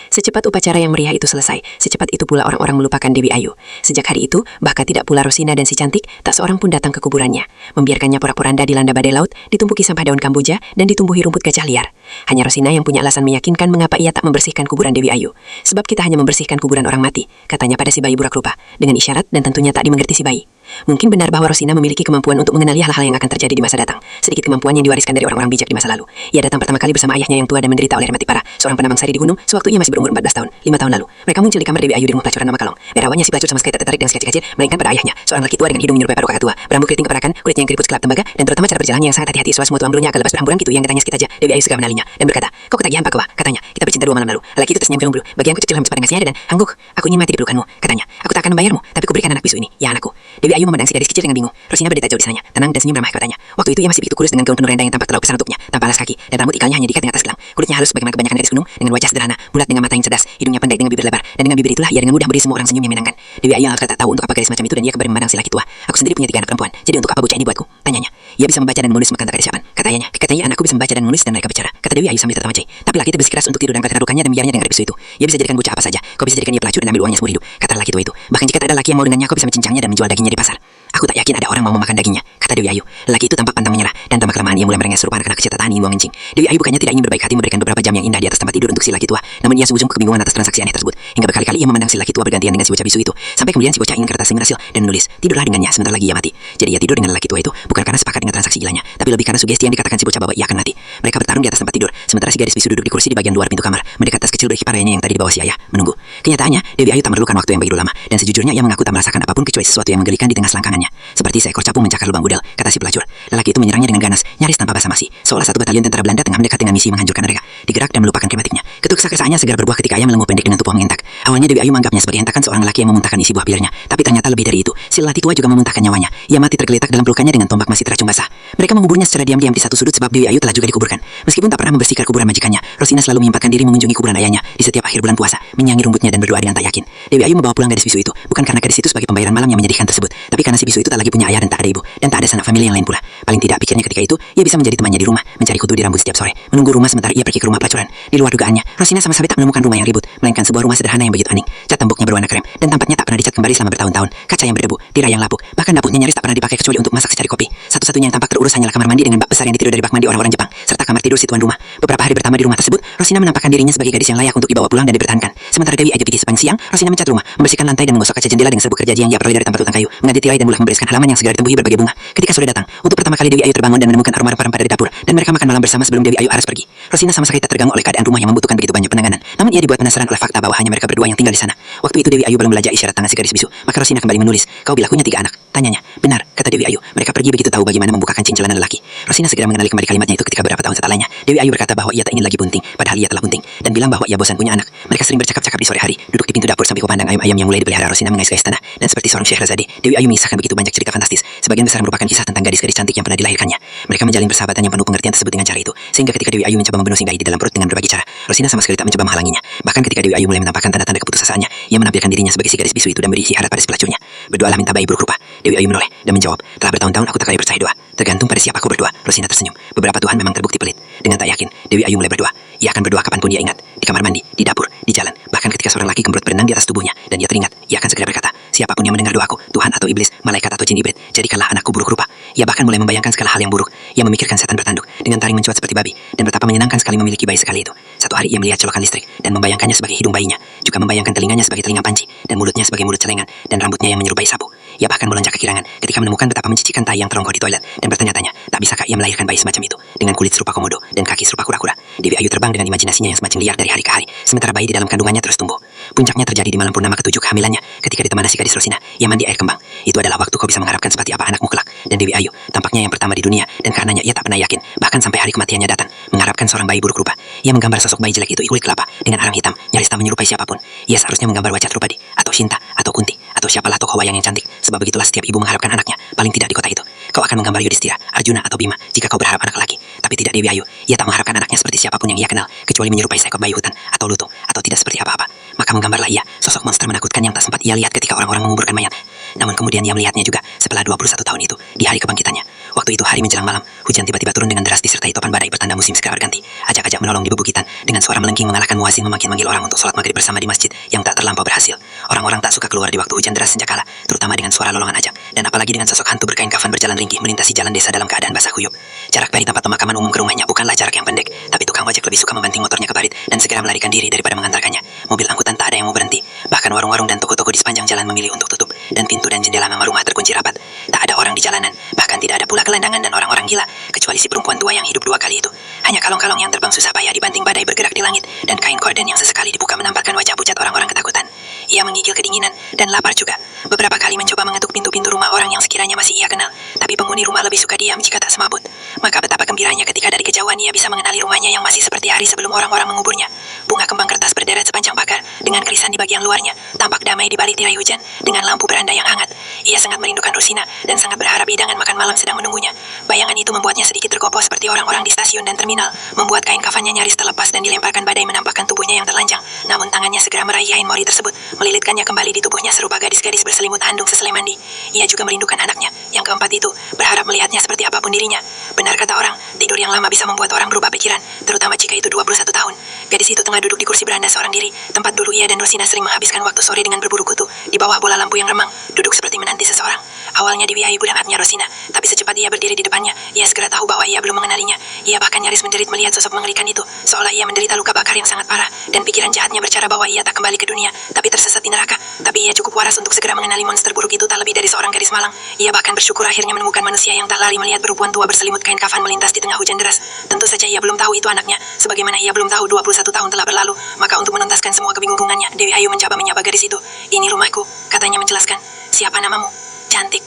Secepat upacara yang meriah itu selesai, secepat itu pula orang-orang melupakan Dewi Ayu. Sejak hari itu, bahkan tidak pula Rosina dan si cantik, tak seorang pun datang ke kuburannya. Membiarkannya porak-poranda dilanda badai laut, ditumpuki sampah daun kamboja, dan ditumbuhi rumput gajah liar. Hanya Rosina yang punya alasan meyakinkan mengapa ia tak membersihkan kuburan Dewi Ayu. Sebab kita hanya membersihkan kuburan orang mati, katanya pada si bayi burak rupa, dengan isyarat dan tentunya tak dimengerti si bayi. Mungkin benar bahwa Rosina memiliki kemampuan untuk mengenali hal-hal yang akan terjadi di masa datang. Sedikit kemampuan yang diwariskan dari orang-orang bijak di masa lalu. Ia datang pertama kali bersama ayahnya yang tua dan menderita oleh rematik parah, seorang penambang sari di gunung, sewaktu ia masih berumur 14 tahun, 5 tahun lalu. Mereka muncul di kamar Dewi Ayu di rumah pelacuran nama Kalong. Perawannya si pelacur sama sekali tak tertarik dengan si kecil-kecil, melainkan pada ayahnya, seorang lelaki tua dengan hidung menyerupai paruh kakak tua, berambut keriting keperakan, kulitnya yang keriput sekelap tembaga, dan terutama cara berjalannya yang sangat hati-hati. Soal semua tuang belurnya akan lepas berhamburan gitu yang katanya sedikit saja. Dewi Ayu segera mengenalinya dan berkata, "Kau ketagihan Pak Koba," katanya. "Kita bercinta 2 malam lalu." Lelaki itu tersenyum bulu. "Bagianku kecil hampir sepadan kasihnya dan angguk. Aku ingin mati di pelukanmu," katanya. "Aku tak akan membayarmu, tapi kuberikan anak bisu ini, ya anakku." Dewi Ayu memandang si gadis kecil dengan bingung. Rosina berdiri jauh di sananya, tenang dan senyum ramah katanya. Waktu itu ia masih begitu kurus dengan gaun penuh renda yang tampak terlalu besar untuknya, tanpa alas kaki, dan rambut ikalnya hanya diikat dengan atas gelang. Kulitnya halus bagaimana kebanyakan gadis gunung, dengan wajah sederhana, bulat dengan mata yang cerdas, hidungnya pendek dengan bibir lebar, dan dengan bibir itulah ia dengan mudah memberi semua orang senyum yang menyenangkan. Dewi Ayu tak tahu untuk apa gadis macam itu dan ia kembali memandang si laki tua. "Aku sendiri punya 3 anak perempuan, jadi untuk apa bocah ini buatku?" tanyanya. "Ia bisa membaca dan menulis maka tak ada siapan," katanya. "Katanya anakku bisa membaca dan menulis dan mereka bicara," kata Dewi Ayu sambil tertawa cai. Tapi laki itu bersikeras untuk tidur dan katakan dan membiarnya dengan bisu itu. "Ia bisa jadikan bocah apa saja. Kau bisa jadikan ia pelacur dan ambil uangnya seumur hidup," kata laki tua itu. "Bahkan jika tak ada laki yang mau dengannya, kau bisa mencincangnya dan menjual dagingnya di pasar." "Aku tak yakin ada orang mau memakan dagingnya," kata Dewi Ayu. Laki itu tampak pantang menyerah dan tanpa kelemahan ia mulai merengek serupa anak-anak kecil tak tahan ingin buang kencing. Dewi Ayu bukannya tidak ingin berbaik hati memberikan beberapa jam yang indah di atas tempat tidur untuk si laki tua, namun ia sungguh-sungguh kebingungan atas transaksi aneh tersebut. Hingga berkali-kali ia memandang si laki tua bergantian dengan si bocah bisu itu, sampai kemudian si bocah ingin kertas berhasil dan menulis, "Tidurlah dengannya, sebentar lagi ia mati." Jadi ia tidur dengan laki tua itu bukan karena sepakat dengan transaksi gilanya, tapi lebih karena sugesti yang dikatakan si bocah bahwa ia akan mati. Mereka bertarung di atas tempat tidur, sementara si gadis bisu duduk di kursi di bagian luar pintu kamar, mendekat tas kecil berkibar yang tadi di bawah si ayah, menunggu. Kenyataannya, Dewi Ayu tak memerlukan waktu yang begitu lama, dan sejujurnya ia mengaku tak merasakan apapun kecuali sesuatu yang menggelikan di tengah selangkangannya, seperti seekor capung mencakar lubang budal, kata si pelacur. Lelaki itu menyerangnya dengan ganas, nyaris tanpa basa-basi, seolah satu batalion tentara Belanda tengah mendekat dengan misi menghancurkan mereka. Digerak dan melupakan rematiknya. Ketuk kesakraannya segera berbuah ketika ia melengkuh pendek dengan tubuh mengentak. Awalnya Dewi Ayu menganggapnya sebagai hentakan seorang lelaki yang memuntahkan isi buah pilirnya, tapi ternyata lebih dari itu. Si lelaki tua juga memuntahkan nyawanya. Ia mati tergeletak dalam pelukannya dengan tombak masih teracung basah. Mereka menguburnya secara diam-diam di satu sudut sebab Dewi Ayu telah juga dikuburkan. Meskipun tak pernah membersihkan kuburan majikannya, Rosina selalu menyempatkan diri mengunjungi kuburan ayahnya di setiap akhir bulan puasa, menyangi rumputnya dan berdoa dengan tak yakin. Dewi Ayu membawa pulang gadis bisu itu, bukan karena gadis itu sebagai pembayaran malam yang menyedihkan tersebut, tapi karena si bisu itu tak lagi punya ayah dan tak ada ibu, dan tak ada sanak famili yang lain pula. Paling tidak pikirnya ketika itu, ia bisa menjadi temannya di rumah, mencari kutu di rambut setiap sore, menunggu rumah sementara ia pergi ke rumah pelacuran. Di luar dugaannya, Rosina sama sekali tak menemukan rumah yang ribut, melainkan sebuah rumah sederhana yang begitu hening. Cat temboknya berwarna krem, dan tampaknya tak pernah dicat kembali selama bertahun-tahun. Kaca yang berdebu, tirai yang lapuk, bahkan dapurnya nyaris tak pernah dipakai kecuali untuk masak secari kopi. Satu-satunya yang tampak terurus hanyalah kamar mandi dengan bak besar yang ditiru dari bak mandi orang-orang Jepang, serta kamar tidur si tuan rumah. Beberapa hari pertama di rumah tersebut, Rosina menampakkan dirinya sebagai gadis yang layak untuk dibawa pulang dan dipertahankan. Sementara Dewi Ayu pergi sepanjang siang, Rosina mencat rumah, membersihkan lantai dan menggosok kaca jendela dengan serbuk kerja yang ia peroleh dari tempat tukang kayu, mengganti tirai dan mulai membereskan halaman yang segera ditumbuhi berbagai bunga. Ketika sore datang, untuk pertama kali Dewi Ayu terbangun dan menemukan aroma rempah-rempah dari dapur, dan mereka makan malam bersama sebelum Dewi Ayu aras pergi. Rosina sama sekali tak terganggu oleh keadaan rumah yang membutuhkan begitu banyak penanganan. Namun ia dibuat penasaran oleh fakta bahwa hanya mereka berdua yang tinggal di sana. Waktu itu Dewi Ayu belum belajar isyarat tangan si gadis bisu, maka Rosina kembali menulis, "Kau bilang punya 3 anak?" tanyanya. "Benar," kata Dewi Ayu. Mereka pergi begitu tahu bagaimana membuka kancing celana lelaki. Rosina segera mengenali kembali kalimatnya itu ketika beberapa tahun setelahnya Dewi Ayu berkata bahwa ia tak ingin lagi bunting, padahal ia telah bunting, dan bilang bahwa ia bosan punya anak. Mereka sering bercakap-cakap di sore hari, duduk di pintu dapur sambil memandang ayam-ayam yang mulai dipelihara Rosina mengais-ngais tanah, dan seperti seorang Syahrazadi, Dewi Ayu mengisahkan begitu banyak cerita fantastis. Sebagian besar merupakan kisah tentang gadis-gadis cantik yang pernah dilahirkannya. Mereka menjalin persahabatan yang penuh pengertian tersebut dengan cara itu, sehingga ketika Dewi Ayu mencoba membunuh si bayi di dalam perut dengan berbagai cara, Rosina sama sekali tak mencoba menghalanginya. Bahkan ketika Dewi Ayu mulai menampakkan tanda-tanda keputusasaannya, ia menampilkan dirinya sebagai si gadis bisu itu dan beri isyarat pada si pelacurnya. "Berdoalah minta bayi buruk rupa." Dewi Ayu menoleh dan menjawab, "Telah bertahun-tahun aku tak kali percaya doa. Tergantung pada siapa kau berdoa." Rosina tersenyum. Beberapa Tuhan memang terbukti pelit. Dengan tak yakin, Dewi Ayu mulai berdoa. Ia akan berdoa kapanpun ia ingat, di kamar mandi, di dapur, di jalan, bahkan ketika seorang laki gembrot berenang di atas tubuhnya dan ia teringat, ia akan segera berkata, "Siapapun yang mendengar doaku, Tuhan atau iblis, malaikat atau jin ibrit, jadikanlah anakku buruk rupa." Ia bahkan mulai membayangkan segala hal yang buruk. Ia memikirkan setan bertanduk dengan taring mencuat seperti babi, dan betapa menyenangkan sekali memiliki bayi sekali itu. Satu hari ia melihat colokan listrik dan membayangkannya sebagai hidung bayinya, juga membayangkan telinganya sebagai telinga panci dan mulutnya sebagai mulut celengan dan rambutnya yang menyerupai sapu. Ia bahkan melonjak kekirangan ketika menemukan betapa mencicikan tai yang terongkoh di toilet dan bertanya-tanya, tak bisakah ia melahirkan bayi semacam itu dengan kulit serupa komodo dan kaki serupa kura-kura. Dewi Ayu terbang dengan imajinasinya yang semakin liar dari hari ke hari, sementara bayi di dalam kandungannya terus tumbuh. Puncaknya terjadi di malam purnama ke-7 kehamilannya, ketika ditemani si gadis Rosina yang mandi air kembang. Itu adalah waktu kau bisa mengharapkan seperti apa anakmu kelak. Dan Dewi Ayu tampaknya yang pertama di dunia, dan karenanya ia tak pernah yakin, bahkan sampai hari kematiannya datang, mengharapkan seorang bayi buruk rupa. Ia menggambar sosok bayi jelek itu kulit kelapa dengan arang hitam, nyaris tak menyerupai siapapun. Ia seharusnya menggambar wajah Drupadi atau Shinta atau Kunti atau siapalah tokoh wayang yang cantik, sebab begitulah setiap ibu mengharapkan anaknya, paling tidak di kota itu. Kau akan menggambar Yudhistira, Arjuna atau Bima jika kau berharap anak laki. Tapi tidak Dewi Ayu, ia tak mengharapkan anaknya seperti siapapun yang ia kenal, kecuali menyerupai seekor bayi hutan, atau lutung, atau tidak seperti apa-apa. Maka menggambarlah ia, sosok monster menakutkan yang tak sempat ia lihat ketika orang-orang menguburkan mayat. Namun kemudian ia melihatnya juga, setelah 21 tahun itu, di hari kebangkitannya. Waktu itu hari menjelang malam, hujan tiba-tiba turun dengan deras disertai topan badai bertanda musim segera berganti. Ajak-ajak menolong di bebukitan, dengan suara melengking mengalahkan muazin memanggil orang untuk sholat maghrib bersama di masjid yang tak terlampau berhasil. Orang-orang tak suka keluar di waktu hujan deras sejak kala, terutama dengan suara lolongan ajak, dan apalagi dengan sosok hantu berkain kafan berjalan ringkih melintasi jalan desa dalam keadaan basah kuyup. Jarak dari tempat pemakaman umum ke rumahnya bukanlah jarak yang pendek, tapi tukang ojek lebih suka membanting motornya ke parit dan segera melarikan diri daripada mengantarkannya. Mobil angkutan tak ada yang mau berhenti, bahkan warung-warung dan toko-toko di sepanjang jalan memilih untuk tutup, dan pintu dan jendela rumah terkunci rapat. Tak ada orang di jalanan, bahkan tidak ada pula gelandangan dan orang-orang gila, kecuali si perempuan tua yang hidup 2 kali itu. Hanya kalong-kalong yang terbang susah payah dibanting badai bergerak di langit, dan kain korden yang sesekali dibuka menampakkan wajah pucat orang-orang ketakutan. Ia menggigil kedinginan dan lapar juga. Beberapa kali mencoba mengetuk pintu-pintu rumah orang yang sekiranya masih ia kenal, tapi penghuni rumah lebih suka diam jika tak semabut. Maka betapa gembiranya ketika dari kejauhan ia bisa mengenali rumahnya yang masih seperti hari sebelum orang-orang menguburnya. Bunga kembang kertas berderet sepanjang pagar, dengan kerisan di bagian luarnya, tampak damai di balik tirai hujan, dengan lampu beranda yang hangat. Ia sangat merindukan Rosina, dan sangat berharap hidangan makan malam sedang menunggunya. Bayangan itu membuatnya sedikit tergopoh seperti orang-orang di stasiun dan terminal, membuat kain kafannya nyaris terlepas dan dilemparkan badai menampakkan tubuhnya yang telanjang. Namun tangannya segera meraih kain mori tersebut, melilitkannya kembali di tubuhnya serupa gadis-gadis berselimut handung seselai mandi. Ia juga merindukan anaknya, yang keempat itu, berharap melihatnya seperti apapun dirinya. Benar kata orang, tidur yang lama bisa membuat orang berubah pikiran, terutama jika itu 21 tahun. Gadis itu tengah duduk di kursi beranda seorang diri, tempat dulu ia dan Rosina sering menghabiskan waktu sore dengan berburu kutu, di bawah bola lampu yang remang, duduk seperti menanti seseorang. Awalnya Dewi Ayu budamatnya Rosina, tapi secepat ia berdiri di depannya, ia segera tahu bahwa ia belum mengenalinya. Ia bahkan nyaris menjerit melihat sosok mengerikan itu, seolah ia menderita luka bakar yang sangat parah, dan pikiran jahatnya bercara bahwa ia tak kembali ke dunia, tapi tersesat di neraka. Tapi ia cukup waras untuk segera mengenali monster buruk itu tak lebih dari seorang gadis malang. Ia bahkan bersyukur akhirnya menemukan manusia yang tak lari melihat perempuan tua berselimut kain kafan melintas di tengah hujan deras. Tentu saja ia belum tahu itu anaknya, sebagaimana ia belum tahu 21 tahun telah berlalu. Maka untuk menuntaskan semua kebingungannya, Dewi Ayu mencoba menyapa gadis itu. "Ini rumahku," katanya menjelaskan. "Siapa namamu?" "Cantik."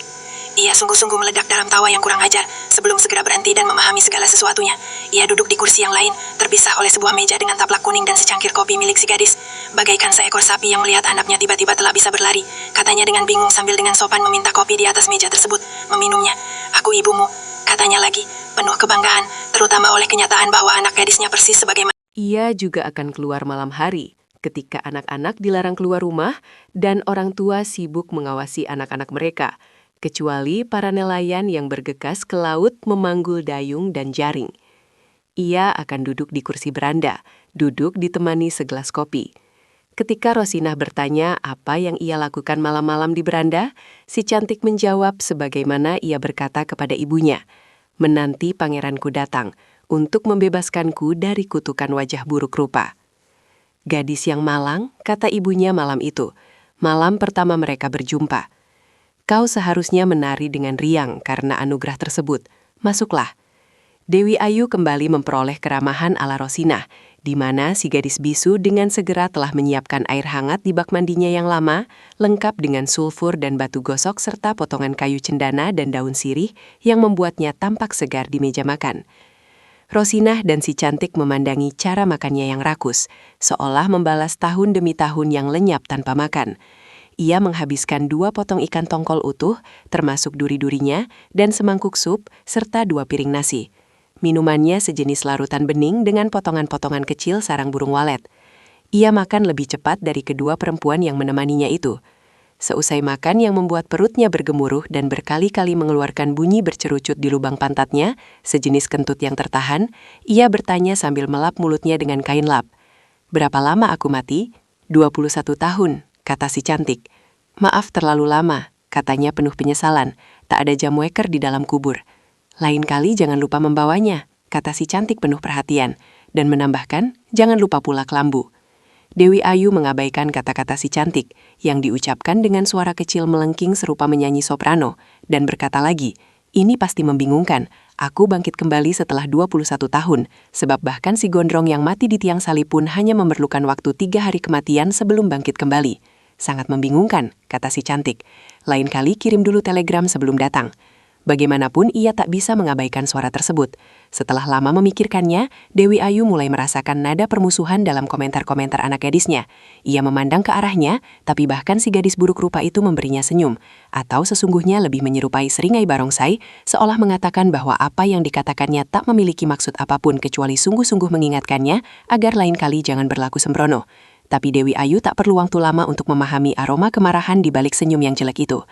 Ia sungguh-sungguh meledak dalam tawa yang kurang ajar, sebelum segera berhenti dan memahami segala sesuatunya. Ia duduk di kursi yang lain, terpisah oleh sebuah meja dengan taplak kuning dan secangkir kopi milik si gadis. Bagaikan seekor sapi yang melihat anaknya tiba-tiba telah bisa berlari, katanya dengan bingung sambil dengan sopan meminta kopi di atas meja tersebut, meminumnya. "Aku ibumu," katanya lagi, penuh kebanggaan, terutama oleh kenyataan bahwa anak gadisnya persis sebagaimana. Ia juga akan keluar malam hari, ketika anak-anak dilarang keluar rumah dan orang tua sibuk mengawasi anak-anak mereka, kecuali para nelayan yang bergegas ke laut memanggul dayung dan jaring. Ia akan duduk di kursi beranda, duduk ditemani segelas kopi. Ketika Rosina bertanya apa yang ia lakukan malam-malam di beranda, si cantik menjawab sebagaimana ia berkata kepada ibunya, "Menanti pangeranku datang untuk membebaskanku dari kutukan wajah buruk rupa." "Gadis yang malang," kata ibunya malam itu, malam pertama mereka berjumpa. "Kau seharusnya menari dengan riang karena anugerah tersebut. Masuklah." Dewi Ayu kembali memperoleh keramahan ala Rosina, di mana si gadis bisu dengan segera telah menyiapkan air hangat di bak mandinya yang lama, lengkap dengan sulfur dan batu gosok serta potongan kayu cendana dan daun sirih yang membuatnya tampak segar di meja makan. Rosina dan si cantik memandangi cara makannya yang rakus, seolah membalas tahun demi tahun yang lenyap tanpa makan. Ia menghabiskan 2 potong ikan tongkol utuh, termasuk duri-durinya, dan semangkuk sup, serta 2 piring nasi. Minumannya sejenis larutan bening dengan potongan-potongan kecil sarang burung walet. Ia makan lebih cepat dari kedua perempuan yang menemaninya itu. Seusai makan yang membuat perutnya bergemuruh dan berkali-kali mengeluarkan bunyi bercerucut di lubang pantatnya, sejenis kentut yang tertahan, ia bertanya sambil melap mulutnya dengan kain lap. "Berapa lama aku mati?" 21 tahun, kata si cantik. "Maaf terlalu lama," katanya penuh penyesalan. "Tak ada jam weker di dalam kubur." "Lain kali jangan lupa membawanya," kata si cantik penuh perhatian, dan menambahkan, "Jangan lupa pula kelambu." Dewi Ayu mengabaikan kata-kata si cantik, yang diucapkan dengan suara kecil melengking serupa menyanyi soprano, dan berkata lagi, "Ini pasti membingungkan. Aku bangkit kembali setelah 21 tahun, sebab bahkan si gondrong yang mati di tiang salib pun hanya memerlukan waktu 3 hari kematian sebelum bangkit kembali." "Sangat membingungkan," kata si cantik. "Lain kali kirim dulu telegram sebelum datang." Bagaimanapun ia tak bisa mengabaikan suara tersebut. Setelah lama memikirkannya, Dewi Ayu mulai merasakan nada permusuhan dalam komentar-komentar anak gadisnya. Ia memandang ke arahnya, tapi bahkan si gadis buruk rupa itu memberinya senyum. Atau sesungguhnya lebih menyerupai seringai barongsai, seolah mengatakan bahwa apa yang dikatakannya tak memiliki maksud apapun kecuali sungguh-sungguh mengingatkannya agar lain kali jangan berlaku sembrono. Tapi Dewi Ayu tak perlu waktu lama untuk memahami aroma kemarahan di balik senyum yang jelek itu.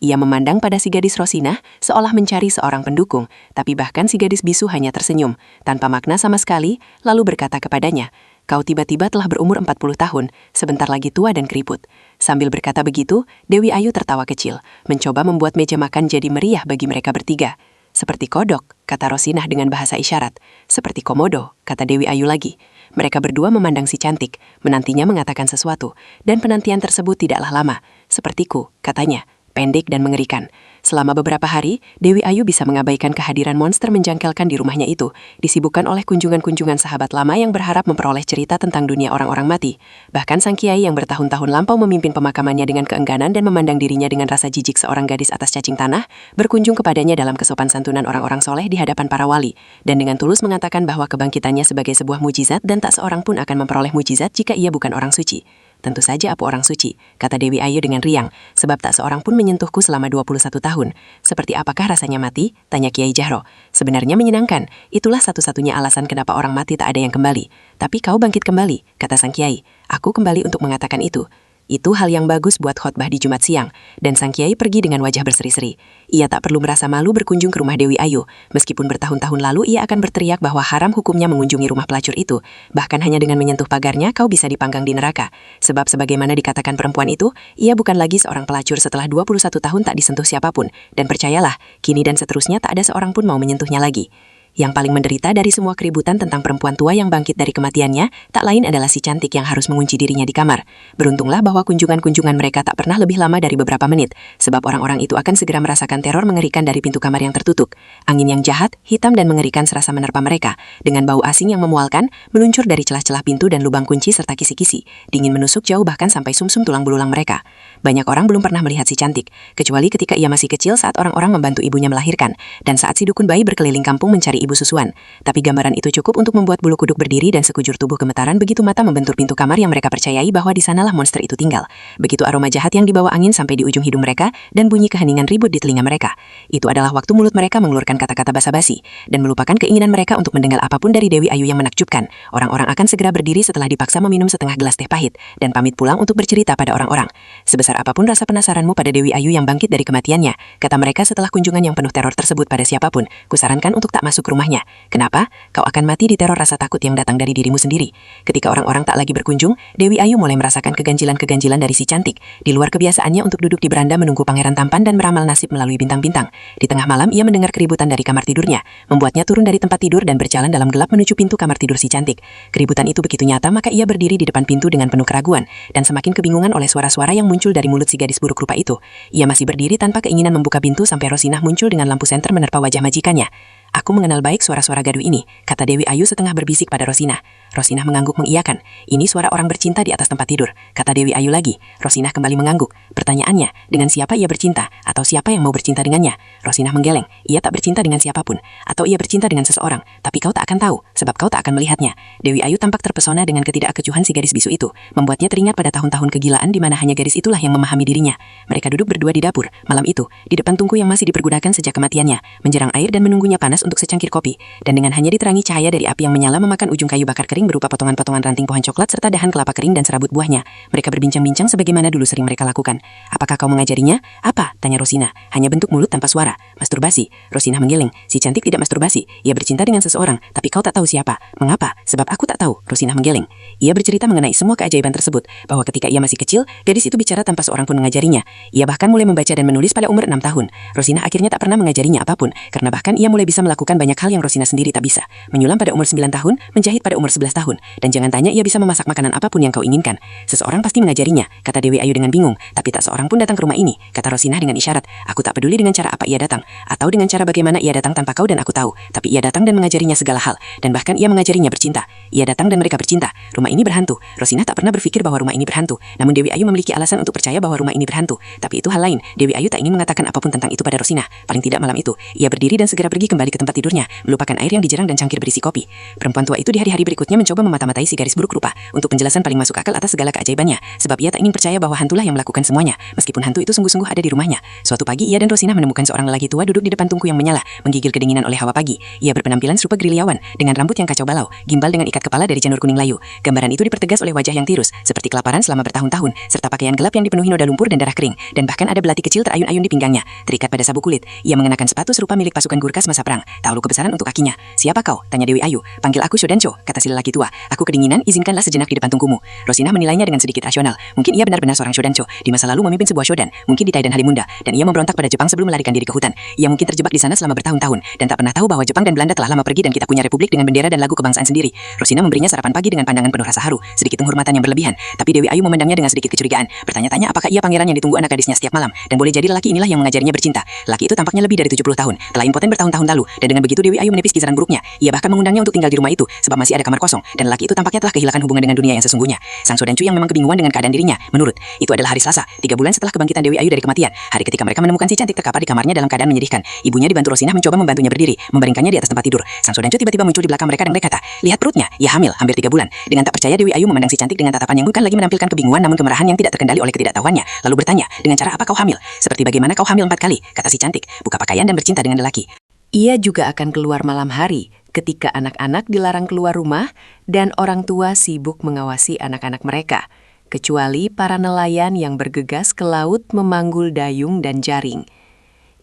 Ia memandang pada si gadis Rosinah seolah mencari seorang pendukung, tapi bahkan si gadis bisu hanya tersenyum, tanpa makna sama sekali, lalu berkata kepadanya, "Kau tiba-tiba telah berumur 40 tahun, sebentar lagi tua dan keriput." Sambil berkata begitu, Dewi Ayu tertawa kecil, mencoba membuat meja makan jadi meriah bagi mereka bertiga. "Seperti kodok," kata Rosinah dengan bahasa isyarat. "Seperti komodo," kata Dewi Ayu lagi. Mereka berdua memandang si cantik, menantinya mengatakan sesuatu, dan penantian tersebut tidaklah lama. "Sepertiku," katanya. Pendek dan mengerikan. Selama beberapa hari, Dewi Ayu bisa mengabaikan kehadiran monster menjangkelkan di rumahnya itu, disibukkan oleh kunjungan-kunjungan sahabat lama yang berharap memperoleh cerita tentang dunia orang-orang mati. Bahkan sang kiai yang bertahun-tahun lampau memimpin pemakamannya dengan keengganan dan memandang dirinya dengan rasa jijik seorang gadis atas cacing tanah, berkunjung kepadanya dalam kesopan santunan orang-orang soleh di hadapan para wali, dan dengan tulus mengatakan bahwa kebangkitannya sebagai sebuah mujizat dan tak seorang pun akan memperoleh mujizat jika ia bukan orang suci. "Tentu saja aku orang suci," kata Dewi Ayu dengan riang, "sebab tak seorang pun menyentuhku selama 21 tahun. Seperti apakah rasanya mati?" tanya Kiai Jahro. "Sebenarnya menyenangkan. Itulah satu-satunya alasan kenapa orang mati tak ada yang kembali. Tapi kau bangkit kembali," kata sang Kiai. "Aku kembali untuk mengatakan itu." Itu hal yang bagus buat khotbah di Jumat siang, dan sang kiai pergi dengan wajah berseri-seri. Ia tak perlu merasa malu berkunjung ke rumah Dewi Ayu, meskipun bertahun-tahun lalu ia akan berteriak bahwa haram hukumnya mengunjungi rumah pelacur itu. Bahkan hanya dengan menyentuh pagarnya kau bisa dipanggang di neraka. Sebab sebagaimana dikatakan perempuan itu, ia bukan lagi seorang pelacur setelah 21 tahun tak disentuh siapapun. Dan percayalah, kini dan seterusnya tak ada seorang pun mau menyentuhnya lagi. Yang paling menderita dari semua keributan tentang perempuan tua yang bangkit dari kematiannya, tak lain adalah si cantik yang harus mengunci dirinya di kamar. Beruntunglah bahwa kunjungan-kunjungan mereka tak pernah lebih lama dari beberapa menit, sebab orang-orang itu akan segera merasakan teror mengerikan dari pintu kamar yang tertutup. Angin yang jahat, hitam dan mengerikan serasa menerpa mereka, dengan bau asing yang memualkan, meluncur dari celah-celah pintu dan lubang kunci serta kisi-kisi, dingin menusuk jauh bahkan sampai sumsum tulang belulang mereka. Banyak orang belum pernah melihat si cantik, kecuali ketika ia masih kecil saat orang-orang membantu ibunya melahirkan, dan saat si dukun bayi berkeliling kampung mencari ibu susuan. Tapi gambaran itu cukup untuk membuat bulu kuduk berdiri dan sekujur tubuh gemetaran begitu mata membentur pintu kamar yang mereka percayai bahwa di sanalah monster itu tinggal. Begitu aroma jahat yang dibawa angin sampai di ujung hidung mereka dan bunyi keheningan ribut di telinga mereka. Itu adalah waktu mulut mereka mengeluarkan kata-kata basa-basi dan melupakan keinginan mereka untuk mendengar apapun dari Dewi Ayu yang menakjubkan. Orang-orang akan segera berdiri setelah dipaksa meminum setengah gelas teh pahit dan pamit pulang untuk bercerita pada orang-orang. "Sebesar apapun rasa penasaranmu pada Dewi Ayu yang bangkit dari kematiannya," kata mereka setelah kunjungan yang penuh teror tersebut pada siapapun, "kusarankan untuk tak masuk rumahnya. Kenapa? Kau akan mati di teror rasa takut yang datang dari dirimu sendiri." Ketika orang-orang tak lagi berkunjung, Dewi Ayu mulai merasakan keganjilan-keganjilan dari si cantik. Di luar kebiasaannya untuk duduk di beranda menunggu pangeran tampan dan meramal nasib melalui bintang-bintang. Di tengah malam ia mendengar keributan dari kamar tidurnya, membuatnya turun dari tempat tidur dan berjalan dalam gelap menuju pintu kamar tidur si cantik. Keributan itu begitu nyata maka ia berdiri di depan pintu dengan penuh keraguan dan semakin kebingungan oleh suara-suara yang muncul dari mulut si gadis buruk rupa itu. Ia masih berdiri tanpa keinginan membuka pintu sampai Rosinah muncul dengan lampu senter menerpa wajah majikannya. "Aku mengenal baik suara-suara gaduh ini," kata Dewi Ayu setengah berbisik pada Rosinah. Rosinah mengangguk mengiyakan. "Ini suara orang bercinta di atas tempat tidur," kata Dewi Ayu lagi. Rosinah kembali mengangguk. Pertanyaannya, dengan siapa ia bercinta? Atau siapa yang mau bercinta dengannya? Rosinah menggeleng. "Ia tak bercinta dengan siapapun. Atau ia bercinta dengan seseorang. Tapi kau tak akan tahu, sebab kau tak akan melihatnya." Dewi Ayu tampak terpesona dengan ketidakkecuhan si gadis bisu itu. Membuatnya teringat pada tahun-tahun kegilaan di mana hanya gadis itulah yang memahami dirinya. Mereka duduk berdua di dapur, malam itu, di depan tungku yang masih dipergunakan sejak kematiannya, menjerang air dan menunggunya panas untuk secangkir kopi, dan dengan hanya diterangi cahaya dari api yang menyala memakan ujung kayu bakar kering berupa potongan-potongan ranting pohon coklat serta dahan kelapa kering dan serabut buahnya. Mereka berbincang-bincang sebagaimana dulu sering mereka lakukan. "Apakah kau mengajarinya?" "Apa?" tanya Rosinah. "Hanya bentuk mulut tanpa suara." "Masturbasi." Rosinah menggeleng. "Si cantik tidak masturbasi. Ia bercinta dengan seseorang, tapi kau tak tahu siapa." "Mengapa?" "Sebab aku tak tahu." Rosinah menggeleng. Ia bercerita mengenai semua keajaiban tersebut, bahwa ketika ia masih kecil, gadis itu bicara tanpa seorang pun mengajarinya. Ia bahkan mulai membaca dan menulis pada umur 6 tahun. Rosinah akhirnya tak pernah mengajarinya apapun, karena bahkan ia mulai bisa melakukan melakukan banyak hal yang Rosina sendiri tak bisa. Menyulam pada umur 9 tahun, menjahit pada umur 11 tahun. Dan jangan tanya ia bisa memasak makanan apapun yang kau inginkan. Seseorang pasti mengajarinya, kata Dewi Ayu dengan bingung. Tapi tak seorang pun datang ke rumah ini, kata Rosinah dengan isyarat. Aku tak peduli dengan cara apa ia datang, atau dengan cara bagaimana ia datang tanpa kau dan aku tahu. Tapi ia datang dan mengajarinya segala hal. Dan bahkan ia mengajarinya bercinta. Ia datang dan mereka bercinta. Rumah ini berhantu. Rosinah tak pernah berpikir bahwa rumah ini berhantu. Namun Dewi Ayu memiliki alasan untuk percaya bahwa rumah ini berhantu. Tapi itu hal lain. Dewi Ayu tak ingin mengatakan apapun tentang itu pada Rosinah. Paling tidak malam itu, ia berdiri dan segera pergi kembali ke tempat tidurnya, melupakan air yang dijerang dan cangkir berisi kopi. Perempuan tua itu di hari-hari berikutnya mencoba memata-matai si garis buruk rupa untuk penjelasan paling masuk akal atas segala keajaibannya, sebab ia tak ingin percaya bahwa hantulah yang melakukan semuanya, meskipun hantu itu sungguh-sungguh ada di rumahnya. Suatu pagi ia dan Rosinah menemukan seorang lelaki tua duduk di depan tungku yang menyala, menggigil kedinginan oleh hawa pagi. Ia berpenampilan serupa gerilyawan, dengan rambut yang kacau balau, gimbal dengan ikat kepala dari janur kuning layu. Gambaran itu dipertegas oleh wajah yang tirus, seperti kelaparan selama bertahun-tahun, serta pakaian gelap yang dipenuhi noda lumpur dan darah kering, dan bahkan ada belati kecil terayun-ayun di pinggangnya, terikat pada sabuk kulit. Ia mengenakan sepatu serupa milik pasukan Gurkhas masa perang, tak lalu kebesaran untuk kakinya. Siapa kau? Tanya Dewi Ayu. Panggil aku Shodancho, kata si lelaki tua. Aku kedinginan, izinkanlah sejenak di depan tungkumu. Rosinah menilainya dengan sedikit rasional. Mungkin ia benar-benar seorang Shodancho, di masa lalu memimpin sebuah shodan, mungkin di Thailand Halimunda, dan ia memberontak pada Jepang sebelum melarikan diri ke hutan. Ia mungkin terjebak di sana selama bertahun-tahun, dan tak pernah tahu bahwa Jepang dan Belanda telah lama pergi dan kita punya republik dengan bendera dan lagu kebangsaan sendiri. Rosinah memberinya sarapan pagi dengan pandangan penuh rasa haru, sedikit penghormatan yang berlebihan, tapi Dewi Ayu memandangnya dengan sedikit kecurigaan, bertanya-tanya apakah ia pangeran yang ditunggu anak gadisnya setiap malam, dan boleh jadi lelaki inilah yang mengajarinya bercinta. Lelaki itu tampaknya lebih dari 70 tahun, telah impoten bertahun-tahun lalu, dan dengan begitu Dewi Ayu menepis kisaran buruknya. Ia bahkan mengundangnya untuk tinggal di rumah itu, sebab masih ada kamar kosong, dan lelaki itu tampaknya telah kehilangan hubungan dengan dunia yang sesungguhnya. Sang Shodanchu yang memang kebingungan dengan keadaan dirinya, menurut, itu adalah hari Selasa, 3 bulan setelah kebangkitan Dewi Ayu dari kematian, hari ketika mereka menemukan si cantik terkapar di kamarnya dalam keadaan menyedihkan. Ibunya dibantu Rosinah mencoba membantunya berdiri, membaringkannya di atas tempat tidur. Sang Shodanchu tiba-tiba muncul di belakang mereka dan berkata, lihat perutnya, ia hamil, hampir 3 bulan. Dengan tak percaya Dewi Ayu memandang si cantik dengan tatapan yang bukan lagi menampilkan kebingungan namun kemarahan yang tidak terkendali oleh ketidaktahuannya, lalu bertanya, dengan cara apa kau hamil? Seperti bagaimana kau hamil 4 kali, kata si cantik, buka pakaian dan bercinta dengan lelaki. Ia juga akan keluar malam hari ketika anak-anak dilarang keluar rumah dan orang tua sibuk mengawasi anak-anak mereka, kecuali para nelayan yang bergegas ke laut memanggul dayung dan jaring.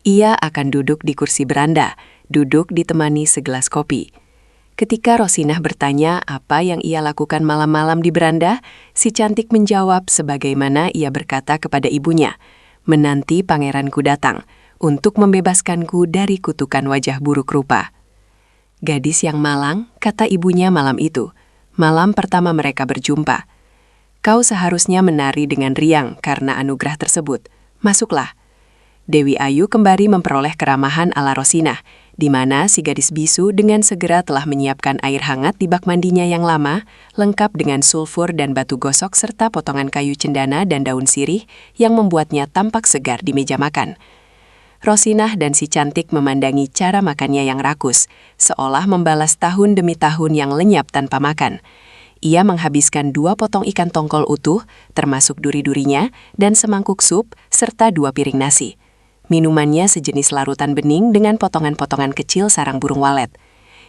Ia akan duduk di kursi beranda, duduk ditemani segelas kopi. Ketika Rosinah bertanya apa yang ia lakukan malam-malam di beranda, si cantik menjawab sebagaimana ia berkata kepada ibunya, menanti pangeranku datang untuk membebaskanku dari kutukan wajah buruk rupa. Gadis yang malang, kata ibunya malam itu, malam pertama mereka berjumpa. Kau seharusnya menari dengan riang karena anugerah tersebut. Masuklah. Dewi Ayu kembali memperoleh keramahan ala Rosinah, di mana si gadis bisu dengan segera telah menyiapkan air hangat di bak mandinya yang lama, lengkap dengan sulfur dan batu gosok serta potongan kayu cendana dan daun sirih yang membuatnya tampak segar di meja makan. Rosinah dan si cantik memandangi cara makannya yang rakus, seolah membalas tahun demi tahun yang lenyap tanpa makan. Ia menghabiskan 2 potong ikan tongkol utuh, termasuk duri-durinya, dan semangkuk sup, serta 2 piring nasi. Minumannya sejenis larutan bening dengan potongan-potongan kecil sarang burung walet.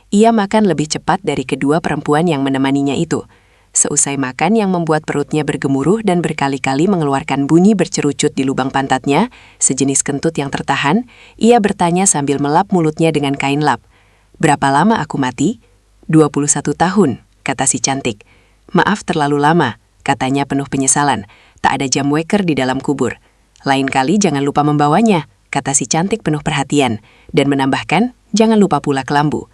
Ia makan lebih cepat dari kedua perempuan yang menemaninya itu. Seusai makan yang membuat perutnya bergemuruh dan berkali-kali mengeluarkan bunyi bercerucut di lubang pantatnya, sejenis kentut yang tertahan, ia bertanya sambil melap mulutnya dengan kain lap. Berapa lama aku mati? 21 tahun, kata si cantik. Maaf terlalu lama, katanya penuh penyesalan. Tak ada jam weker di dalam kubur. Lain kali jangan lupa membawanya, kata si cantik penuh perhatian, dan menambahkan, jangan lupa pula kelambu.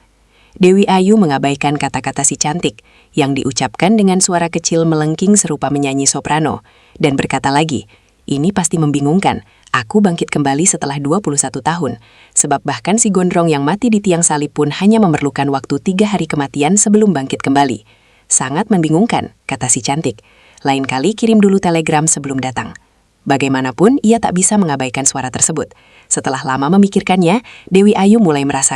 Dewi Ayu mengabaikan kata-kata si cantik, yang diucapkan dengan suara kecil melengking serupa menyanyi soprano, dan berkata lagi, ini pasti membingungkan, aku bangkit kembali setelah 21 tahun, sebab bahkan si gondrong yang mati di tiang salib pun hanya memerlukan waktu 3 hari kematian sebelum bangkit kembali. Sangat membingungkan, kata si cantik. Lain kali kirim dulu telegram sebelum datang. Bagaimanapun, ia tak bisa mengabaikan suara tersebut. Setelah lama memikirkannya, Dewi Ayu mulai merasa